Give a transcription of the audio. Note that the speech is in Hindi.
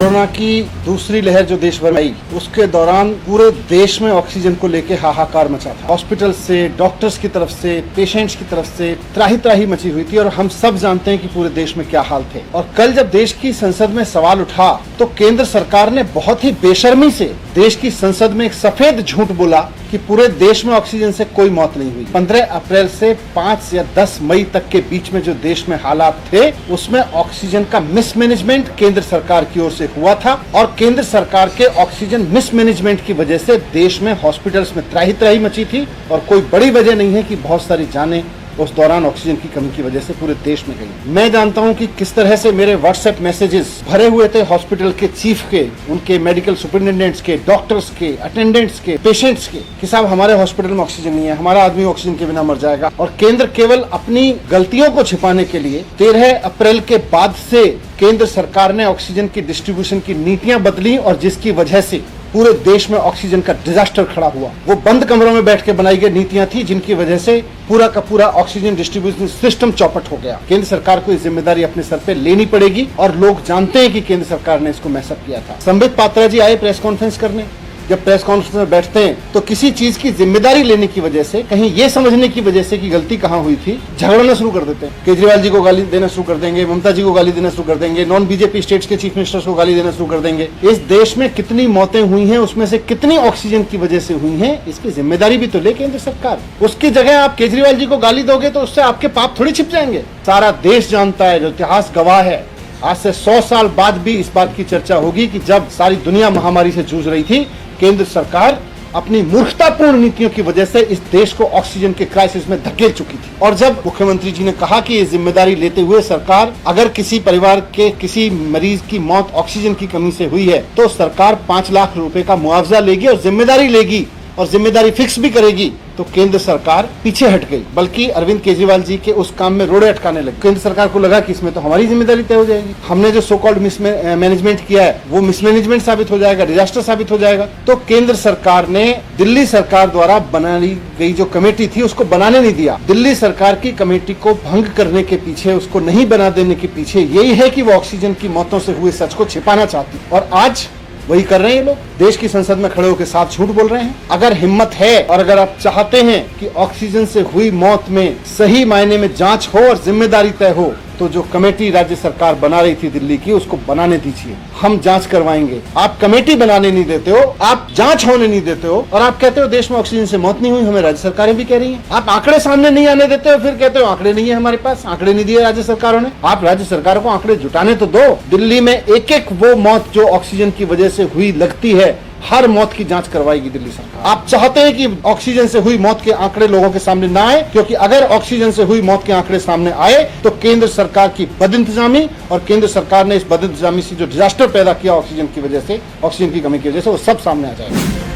कोरोना की दूसरी लहर जो देश भर में आई, उसके दौरान पूरे देश में ऑक्सीजन को लेके हाहाकार मचा था। हॉस्पिटल से, डॉक्टर्स की तरफ से, पेशेंट्स की तरफ से त्राही त्राही मची हुई थी और हम सब जानते हैं कि पूरे देश में क्या हाल थे। और कल जब देश की संसद में सवाल उठा तो केंद्र सरकार ने बहुत ही बेशर्मी से देश की संसद में एक सफेद झूठ बोला कि पूरे देश में ऑक्सीजन से कोई मौत नहीं हुई। 15 अप्रैल से 5 या 10 मई तक के बीच में जो देश में हालात थे, उसमें ऑक्सीजन का मिसमैनेजमेंट केंद्र सरकार की ओर से हुआ था और केंद्र सरकार के ऑक्सीजन मिसमैनेजमेंट की वजह से देश में हॉस्पिटल्स में त्राही त्राही मची थी और कोई बड़ी वजह नहीं है कि बहुत सारी जानें उस दौरान ऑक्सीजन की कमी की वजह से पूरे देश में गई। मैं जानता हूं कि किस तरह से मेरे व्हाट्सएप मैसेजेस भरे हुए थे हॉस्पिटल के चीफ के, उनके मेडिकल सुपरिटेंडेंट्स के, डॉक्टर्स के, अटेंडेंट्स के, पेशेंट्स के कि साहब हमारे हॉस्पिटल में ऑक्सीजन नहीं है, हमारा आदमी ऑक्सीजन के बिना मर जाएगा। और केंद्र केवल अपनी गलतियों को छिपाने के लिए 13 अप्रैल के बाद से केंद्र सरकार ने ऑक्सीजन की डिस्ट्रीब्यूशन की नीतियां बदली और जिसकी वजह से पूरे देश में ऑक्सीजन का डिजास्टर खड़ा हुआ। वो बंद कमरों में बैठ के बनाई गई नीतियां थी जिनकी वजह से पूरा का पूरा ऑक्सीजन डिस्ट्रीब्यूशन सिस्टम चौपट हो गया। केंद्र सरकार को ये जिम्मेदारी अपने सर पे लेनी पड़ेगी और लोग जानते हैं कि केंद्र सरकार ने इसको मैसअप किया था। संबित पात्रा जी आए प्रेस कॉन्फ्रेंस करने, जब प्रेस कॉन्फ्रेंस में बैठते हैं तो किसी चीज की जिम्मेदारी लेने की वजह से, कहीं ये समझने की वजह से कि गलती कहाँ हुई थी, झगड़ना शुरू कर देते हैं। केजरीवाल जी को गाली देना शुरू कर देंगे, ममता जी को गाली देना शुरू कर देंगे, नॉन बीजेपी स्टेट्स के चीफ मिनिस्टर्स को गाली देना शुरू कर देंगे। इस देश में कितनी मौतें हुई हैं, उसमें से कितनी ऑक्सीजन की वजह से हुई हैं, इसकी जिम्मेदारी भी तो ले केंद्र सरकार। उसकी जगह आप केजरीवाल जी को गाली दोगे तो उससे आपके पाप थोड़ी छिप जाएंगे। सारा देश जानता है, जो इतिहास गवाह है, आज से 100 साल बाद भी इस बात की चर्चा होगी कि जब सारी दुनिया महामारी से जूझ रही थी, केंद्र सरकार अपनी मूर्खतापूर्ण नीतियों की वजह से इस देश को ऑक्सीजन के क्राइसिस में धकेल चुकी थी। और जब मुख्यमंत्री जी ने कहा कि ये जिम्मेदारी लेते हुए सरकार, अगर किसी परिवार के किसी मरीज की मौत ऑक्सीजन की कमी से हुई है तो सरकार 5 लाख रुपए का मुआवजा लेगी और जिम्मेदारी लेगी और जिम्मेदारी फिक्स भी करेगी, तो केंद्र सरकार पीछे हट गई, बल्कि अरविंद केजरीवाल जी के उस काम में रोड़े अटकाने लगे। केंद्र सरकार को लगा कि इसमें तो हमारी जिम्मेदारी तय हो जाएगी, हमने जो सो कॉल्ड मिसमैनेजमेंट किया है वो मिसमैनेजमेंट साबित हो जाएगा, डिजास्टर साबित हो जाएगा। तो केंद्र सरकार ने दिल्ली सरकार द्वारा बनाई गई जो कमेटी थी उसको बनाने नहीं दिया। दिल्ली सरकार की कमेटी को भंग करने के पीछे, उसको नहीं बना देने के पीछे यही है कि वो ऑक्सीजन की मौतों से हुए सच को छिपाना चाहती, और आज वही कर रहे हैं। ये लोग देश की संसद में खड़े होकर साथ झूठ बोल रहे हैं। अगर हिम्मत है और अगर आप चाहते हैं कि ऑक्सीजन से हुई मौत में सही मायने में जांच हो और जिम्मेदारी तय हो, तो जो कमेटी राज्य सरकार बना रही थी दिल्ली की, उसको बनाने दीजिए, हम जांच करवाएंगे। आप कमेटी बनाने नहीं देते हो, आप जांच होने नहीं देते हो, और आप कहते हो देश में ऑक्सीजन से मौत नहीं हुई, हमें राज्य सरकारें भी कह रही हैं। आप आंकड़े सामने नहीं आने देते हो, फिर कहते हो आंकड़े नहीं है हमारे पास, आंकड़े नहीं दिए राज्य सरकारों ने। आप राज्य सरकारों को आंकड़े जुटाने तो दो। दिल्ली में एक एक वो मौत जो ऑक्सीजन की वजह से हुई लगती है, हर मौत की जांच करवाएगी दिल्ली सरकार। आप चाहते हैं कि ऑक्सीजन से हुई मौत के आंकड़े लोगों के सामने ना आए, क्योंकि अगर ऑक्सीजन से हुई मौत के आंकड़े सामने आए तो केंद्र सरकार की बदइंतजामी और केंद्र सरकार ने इस बदइंतजामी से जो डिजास्टर पैदा किया ऑक्सीजन की वजह से, ऑक्सीजन की कमी की वजह से, वो सब सामने आ जाएगा।